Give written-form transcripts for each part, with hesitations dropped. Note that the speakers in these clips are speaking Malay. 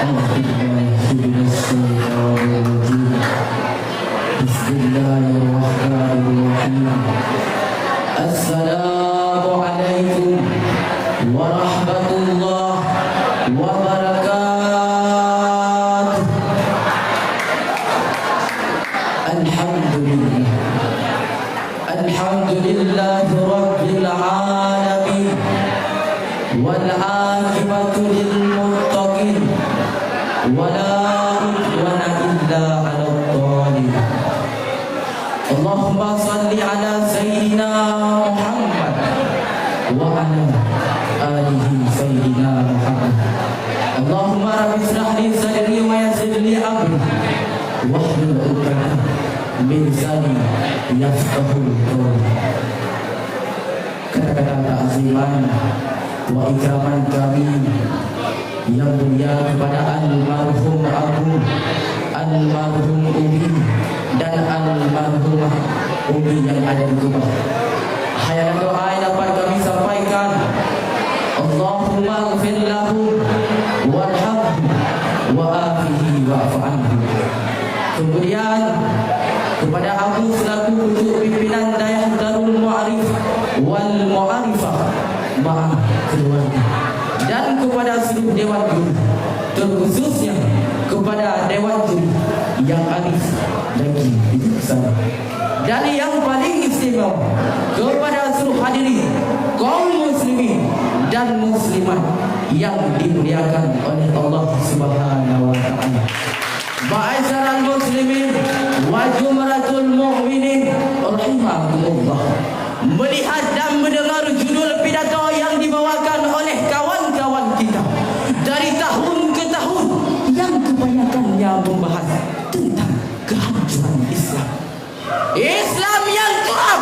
Bismillahirrahmanirrahim. Assalamualaikum warahmatullahi wabarakatuh. Alhamdulillah, alhamdulillahi rabbil alamin, wal aqibatu lil muttaqin, wala udwana illa 'alal zalimin. Allahumma salli ala sayyidina Muhammad wa ala alihi sayyidina Muhammad. Allahumma rabbi ishrah li sadri wa yassir li amri wahlul 'uqdatam min lisani yafqahu qawli. Kata-kata ta'ziman wa ikraman kami yang mulia kepada almarhum Abu, almarhum Umi, dan almarhumah Umi yang ada di rumah. Hayat doa yang dapat kami sampaikan, Allahumma ighfir lahu warhamhu wa afihi wa'fu anhu. Kemudian kepada Abu selaku ketua pimpinan Dayah Darul Mu'arif wal Mu'arifah maaf keluarga, dan kepada seluruh dewan guru, terkhususnya kepada dewan juri yang arif lagi bijaksana, dan yang paling istimewa kepada seluruh hadirin kaum muslimin dan muslimat yang dimuliakan oleh Allah Subhanahu wa taala. Ma'asyiral muslimin wa jumratul mu'minin rahimakumullah. Melihat dan mendengar judul pidato yang dibawakan oleh kawan-kawan kita dari tahun ke tahun, yang kebanyakannya membahas tentang kehancuran Islam, Islam yang kelam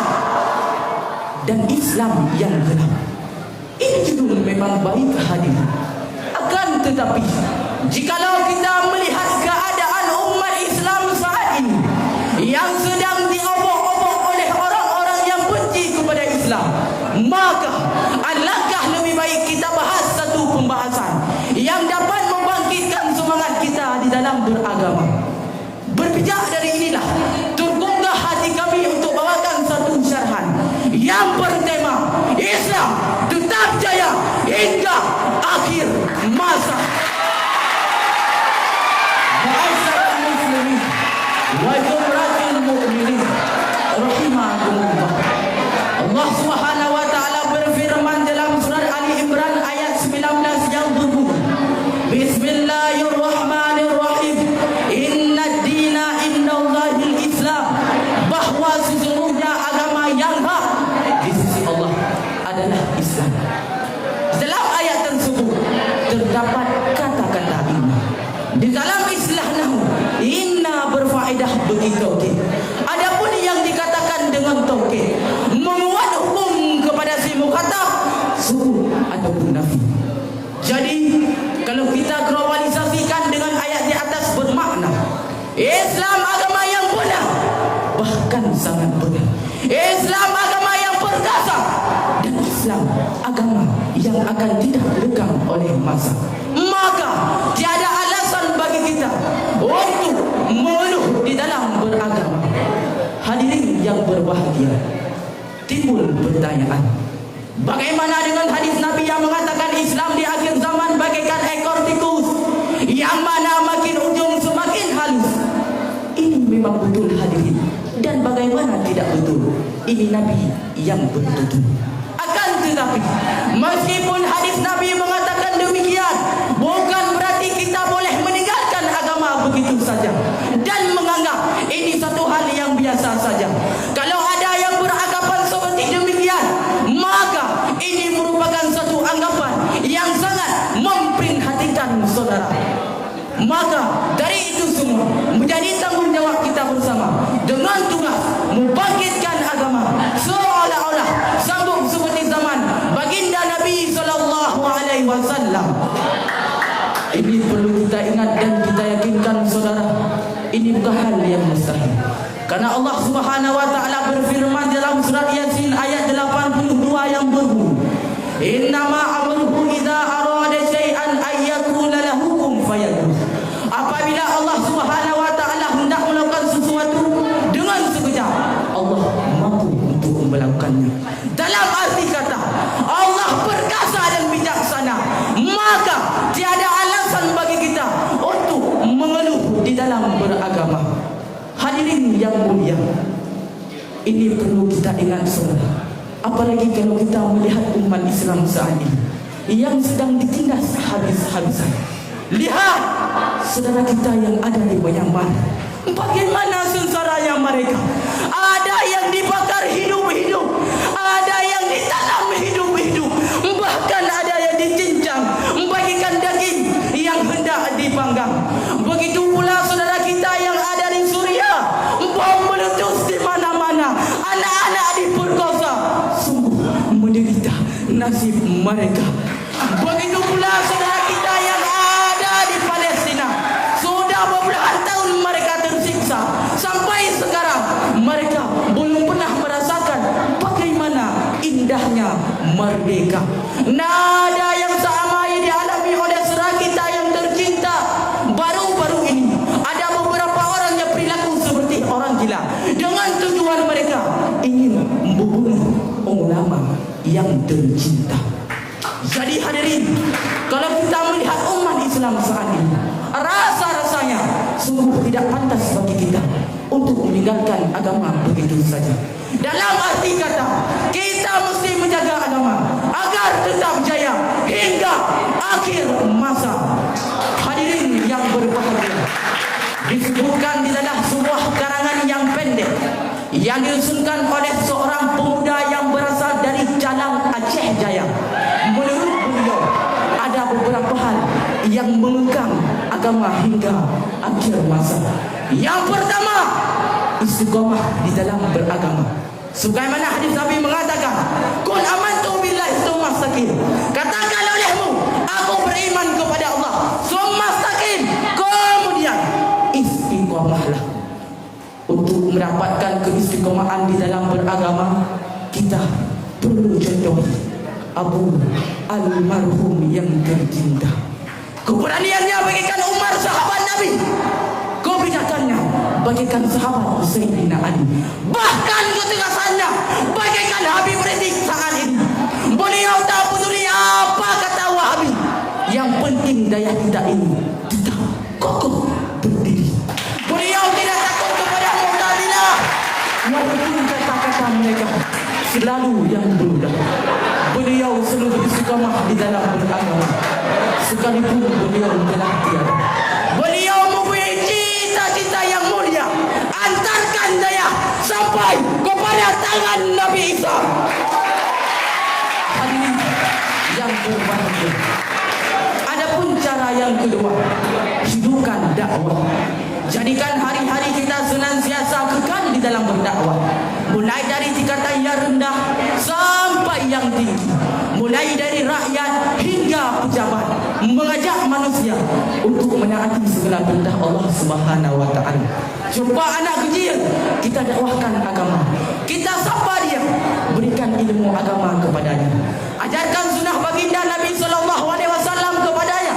dan Islam yang gelap. Ini judul memang baik hadir. Akan tetapi jikalau kita melihat keadaan umat Islam saat ini yang sedang diobok-obok oleh orang-orang yang benci kepada Islam, maka alangkah lebih baik kita bahas satu pembahasan yang dapat membangkitkan semangat kita di dalam beragama. Berpijak dari inilah tergugah hati kami untuk bawakan satu syarahan yang bertema Islam tetap jaya hingga akhir masa. Ma'asyiral muslimin wa jumratul mu'minin rahimakumullah. Allah Subhanahu wa taala berfirman dalam surat Ali Imran ayat 19 yang berbunyi, Bismillahirrahmanirrahim. Innad dina indallahil Islam. Bahwa sesungguhnya agama yang hak di sisi Allah adalah Islam. Dalam ayat tersebut terdapat kata-kata inna. Di dalam istilah nahwu, inna berfaedah begitu. Adapun yang dikatakan dengan taukid memuat hukum kepada si mukhatab suku ataupun nafi. Jadi kalau kita globalisasikan dengan ayat di atas bermakna Islam agama yang benar, bahkan sangat benar. Islam agama yang perkasa, dan Islam agama yang akan tidak lekang oleh masa. Maka tiada alasan bagi kita untuk mengeluh di dalam beragama. Hadirin yang berbahagia, timbul pertanyaan, bagaimana dengan hadis Nabi yang mengatakan Islam di akhir zaman bagaikan ekor tikus yang mana makin ujung semakin halus? Ini memang betul hadirin, dan bagaimana tidak betul? Ini Nabi yang bertutur. Akan tetapi meskipun hadis Nabi mengatakan demikian, bukan berarti kita boleh meninggalkan agama begitu saja dan menganggap ini satu hal yang biasa saja. Kalau ada yang beranggapan seperti demikian, maka ini merupakan satu anggapan yang sangat memprihatinkan saudara. Maka dari itu semua menjadi tanggungjawab kita bersama dengan tugas membangkitkan agama seolah-olah sambung seperti zaman baginda Nabi SAW. Ini perlu kita ingat dan kita yakinkan saudara, ini bukan hal yang mustahil. Karena Allah Subhanahu wa taala berfirman dalam surat Yasin ayat 82 yang berbunyi, Innama amruhu idza arada syai'an ayyakula lahu kun fayakun. arti kata Allah perkasa dan bijaksana, maka tiada alasan bagi kita untuk mengeluh di dalam beragama. Hadirin yang mulia, ini perlu kita ingat saudara. Apalagi kalau kita melihat umat Islam saat ini yang sedang ditindas habis-habisan. Lihat saudara kita yang ada di Myanmar, bagaimana sengsaranya mereka. Ada yang dibakar hidup-hidup, ada yang ditalam hidup-hidup, bahkan ada yang dicincang, bagikan daging yang hendak dipanggang. Begitu pula saudara kita yang ada di Suriah, bom meletus di mana-mana, anak-anak diperkosa. Sungguh menderita nasib mereka. Begitu pula saudara kita yang ada di Palestina, sudah beberapa tahun mereka tersiksa. Sampai sekarang mereka belum pernah merasakan bagaimana indahnya merdeka. Nada yang sama yang dialami oleh saudara kita yang tercinta baru-baru ini. Ada beberapa orang yang perilaku seperti orang gila dengan tujuan mereka ingin membunuh ulama yang tercinta. Jadi hadirin, kalau kita melihat umat Islam saat ini, rasa-rasanya sungguh tidak pantas bagi kita untuk meninggalkan agama begitu saja. Dalam arti kata, kita mesti menjaga agama agar tetap jaya hingga akhir masa. Hadirin yang berbahagia, disebutkan di dalam sebuah karangan yang pendek yang disusunkan oleh seorang pemuda yang berasal dari Jalang, Aceh Jaya. Menurut beliau, ada beberapa hal yang mengekang agama hingga akhir masa. Yang pertama, istiqamah di dalam beragama. Sebagaimana hadis Nabi mengatakan, "Qul amantu billahi tsumma istaqim." Katakan olehmu, aku beriman kepada Allah, tsumma istaqim. Kemudian istiqamahlah. Untuk mendapatkan keistiqomahan di dalam beragama, kita perlu contoh Abu almarhum yang tercinta. Keberaniannya bagikan Umar sahabat Nabi, kebijakannya bagikan sahabat Sayyidina Ali, bahkan ketegasannya bagikan Habib Rizik saat ini. Beliau tak peduli apa kata Wahabi, yang penting daya kita ini tetap kokoh berdiri. Beliau tidak takut kepada Mu'tazilah, walaupun kata-kata mereka selalu yang berulang. Beliau selalu istiqamah di dalam beragama, sekalipun beliau telah tiada. Beliau mempunyai cita-cita yang mulia, antarkan daya sampai kepada tangan Nabi Isa. Hadirin yang berbahagia, adapun cara yang kedua, hidupkan dakwah. Jadikan hari-hari kita senantiasa kekal di dalam berdakwah, mulai dari tingkatan yang rendah sampai yang tinggi, mulai dari rakyat hingga pejabat, mengajak manusia untuk menaati segala perintah Allah Subhanahu wa taala. Jumpa anak kecil, kita dakwahkan agama, kita sapa dia, berikan ilmu agama kepadanya, ajarkan sunnah baginda Nabi sallallahu alaihi wasallam kepadanya,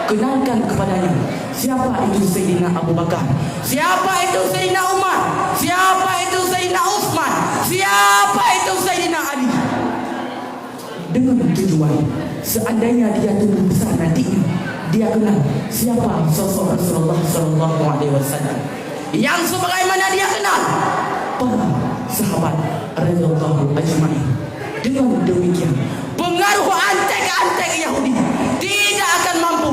kenalkan kepadanya siapa itu Sayyidina Abu Bakar, siapa itu Sayyidina Umar, siapa itu Sayyidina Utsman, siapa itu Sayyidina Ali. Dengan tujuan seandainya dia tumbuh besar nantinya, dia kenal siapa sosok Rasulullah sallallahu alaihi wasallam, yang sebagaimana dia kenal para sahabat radhiyallahu ajma'in. Dengan demikian, pengaruh antek-antek Yahudi tidak akan mampu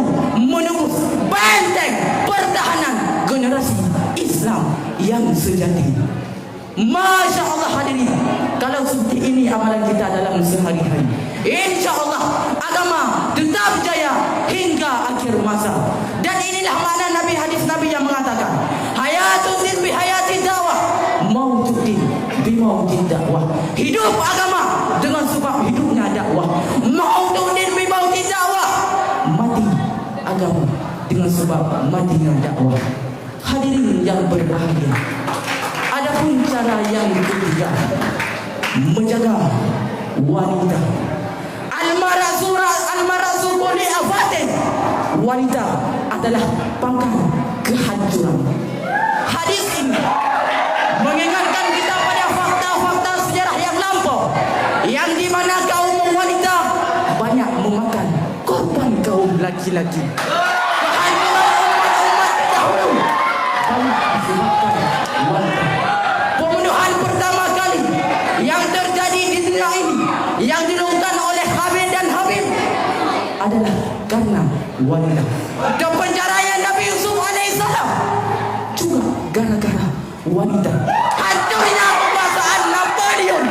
menembus benteng pertahanan generasi Islam yang sejati. Masya Allah hadirin, kalau seperti ini amalan kita dalam sehari-hari, insya Allah agama tetap jaya hingga akhir masa. Dan inilah makna Nabi, hadis Nabi yang mengatakan, hayatuddin bi hayati dakwah, mautuddin bi mautid dakwah. Hidup agama dengan sebab hidupnya dakwah, mautuddin bi mautid dakwah, mati agama dengan sebab matinya dakwah. Hadirin yang berbahagia, adapun cara yang ketiga, menjaga wanita. Al-mar'atu li afatin. Wanita adalah pangkal kehancuran. Hadis ini mengingatkan kita pada fakta-fakta sejarah yang lampau, yang di mana kaum wanita banyak memakan korban kaum laki-laki. Kehancuran umat-umat dahulu banyak disebabkan wanita. Pembunuhan pertama kali yang terjadi di dunia ini yang dilakukan oleh Habil dan Habil adalah karena wanita. Penjaraan Nabi Yusuf alaihissalam juga gara-gara wanita. Hancurnya kekuasaan Napoleon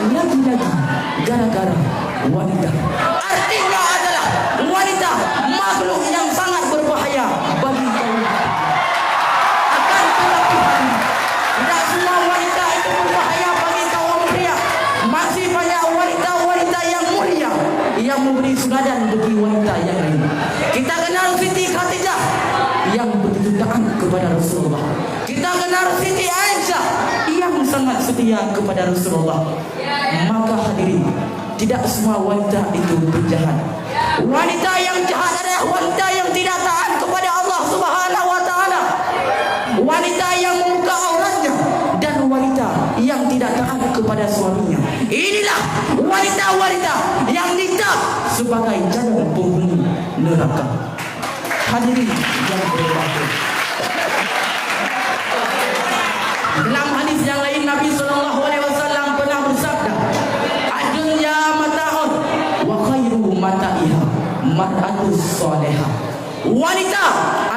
lagi-lagi gara-gara wanita. Artinya adalah wanita makhluk yang sangat berbahaya bagi kaum. Akan tetapi tidak semua wanita itu berbahaya bagi kaum pria. Masih banyak wanita-wanita yang mulia yang memberi suladan bagi wanita yang lain. Kita kenal Siti Khadijah yang begitu taat kepada Rasulullah. Kita kenal Siti Aisyah yang sangat setia kepada Rasulullah. Maka hadirin, tidak semua wanita itu penjahat. Wanita yang jahat adalah wanita yang tidak taat kepada Allah Subhanahu wa taala. Wanita yang membuka auratnya dan wanita yang tidak taat kepada suaminya. Inilah wanita-wanita yang dicap sebagai jalan penghuni neraka. Hadirin yang berbahagia, dalam hadis yang lain Nabi SAW pernah bersabda, "Ad-dunya mata'un wa khairu mata'iha mar'atus salihah." Wanita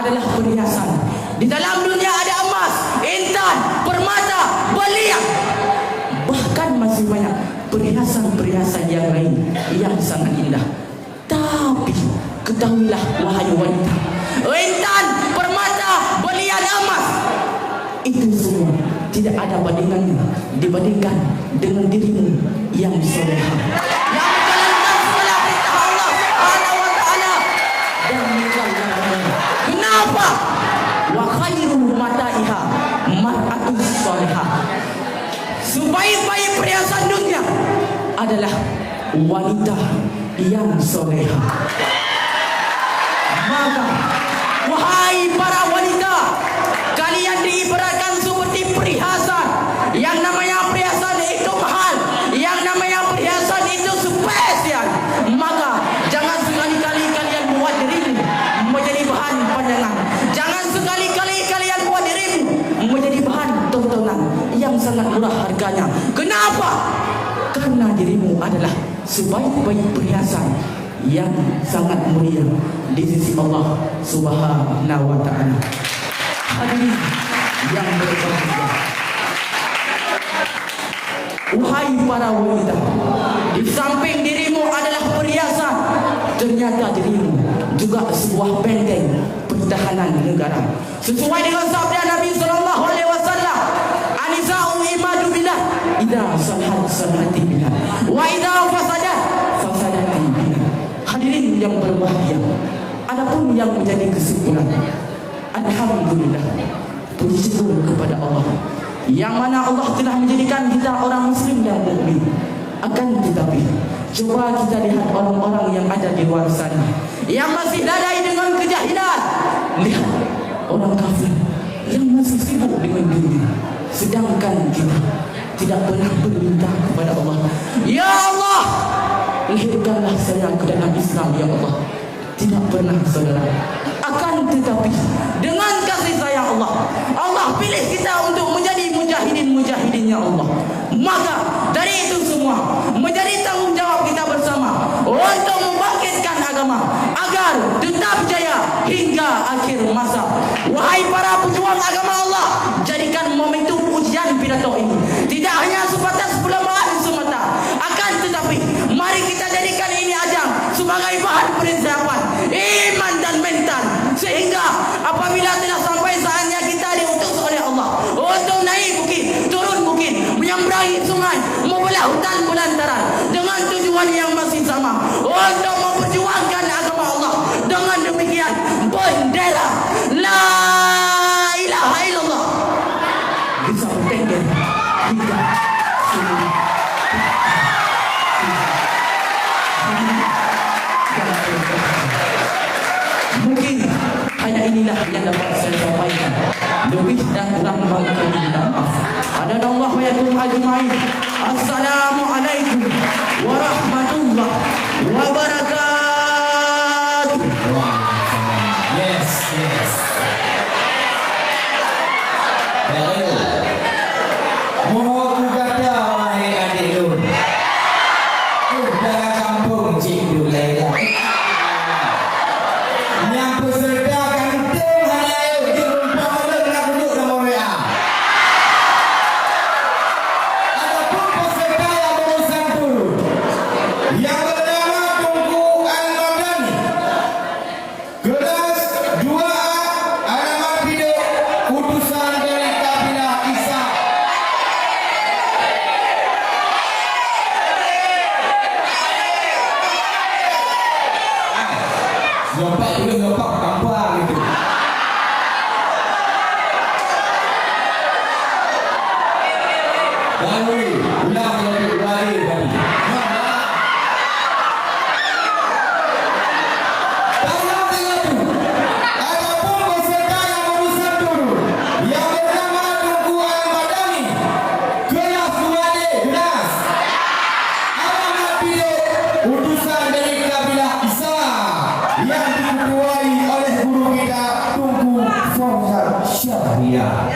adalah perhiasan. Di dalam dunia ada emas, intan, permata, berlian, bahkan masih banyak perhiasan-perhiasan yang lain yang sangat indah. Tapi ketahuilah wahai wanita, intan, permata, berlian, emas, itu semua tidak ada bandingannya dibandingkan dengan dirimu yang soleha, yang menjalankan segala perintah Allah Subhanahu wa taala dan meninggalkan larangannya. Kenapa? Wa khairu mata'iha mar'atus salihah. Sebaik-baik perhiasan dunia adalah wanita yang soleha. Maka wahai para wanita, kalian diibaratkan seperti perhiasan. Yang namanya perhiasan itu mahal, yang namanya perhiasan itu spesial. Maka jangan sekali-kali kalian buat dirimu menjadi bahan pandangan. Jangan sekali-kali kalian buat dirimu menjadi bahan tontonan yang sangat murah harganya. Kenapa? Karena dirimu adalah sebaik-baik perhiasan yang sangat mulia di sisi Allah Subhanahu wa taala. Hadirin yang berbahagia, wahai para wanita, di samping dirimu adalah perhiasan, ternyata dirimu juga sebuah benteng pertahanan negara. Sesuai dengan sabda Nabi sallallahu alaihi wasallam, "Anisa'u imadu billah, idza salahat salahati billah, wa idza fasadat fasadati billah." Hadirin yang berbahagia, adapun yang menjadi kesimpulan, alhamdulillah, puji syukur kepada Allah yang mana Allah telah menjadikan kita orang muslim dan mukmin. Akan tetapi coba kita lihat orang-orang yang ada di luar sana yang masih lalai dengan kejahilan. Lihat orang kafir yang masih sibuk dengan dunia, sedangkan kita tidak pernah berminta kepada Allah, "Ya Allah, lahirkanlah saya ke dalam Islam, ya Allah." Tidak pernah, saudara. Akan tetapi dengan kasih sayang Allah, Allah pilih kita untuk menjadi mujahidin-mujahidinnya Allah. Maka dari itu semua menjadi tanggung jawab kita bersama untuk membangkitkan agama agar tetap jaya hingga akhir masa. Wahai para pejuang agama Allah, jadikan momentum ujian pidato ini tidak hanya sebatas perlombaan semata, akan tetapi mari kita jadikan ini ajang sebagai bahan persiapan iman dan mental, sehingga apabila telah sampai saatnya kita diutus oleh Allah untuk naik bukit, turun bukit, menyeberangi sungai, membelah hutan belantara dengan tujuan yang masih sama, untuk memperjuangkan agama Allah. Dengan demikian bendera la ilaha illallah bisa bertengger hingga seluruh. Mungkin hanya inilah yang dapat saya sampaikan. Lebih dan kurang mohon maaf. Ada Allah wa yakum ajmain. Assalamualaikum warahmatullahi wabarakatuh. Yes, yes. Baik. Mohon kata wahai adik lu. Udara kampung Cik Dulailah. Yang peserta kantin hanya ayo di rumah boleh nak duduk nombor WA. Adapun peserta yang berurusan turun, yang bernama Tunku Al-Madani, kelas 2A, alamat hidup, utusan dari kabilah Ishak. Nyompak juga nyompak tampar gitu. Lalu ulang yang kembali tadi. Tolong dengar tu. Adapun peserta yang berurusan turun, yang bernama Tunku Al-Madani, kelas 2D kelas, alamat hidup, utusan dari kabilah Ishak, yang diketuai oleh guru kita Tunku Fauzan Syahriah.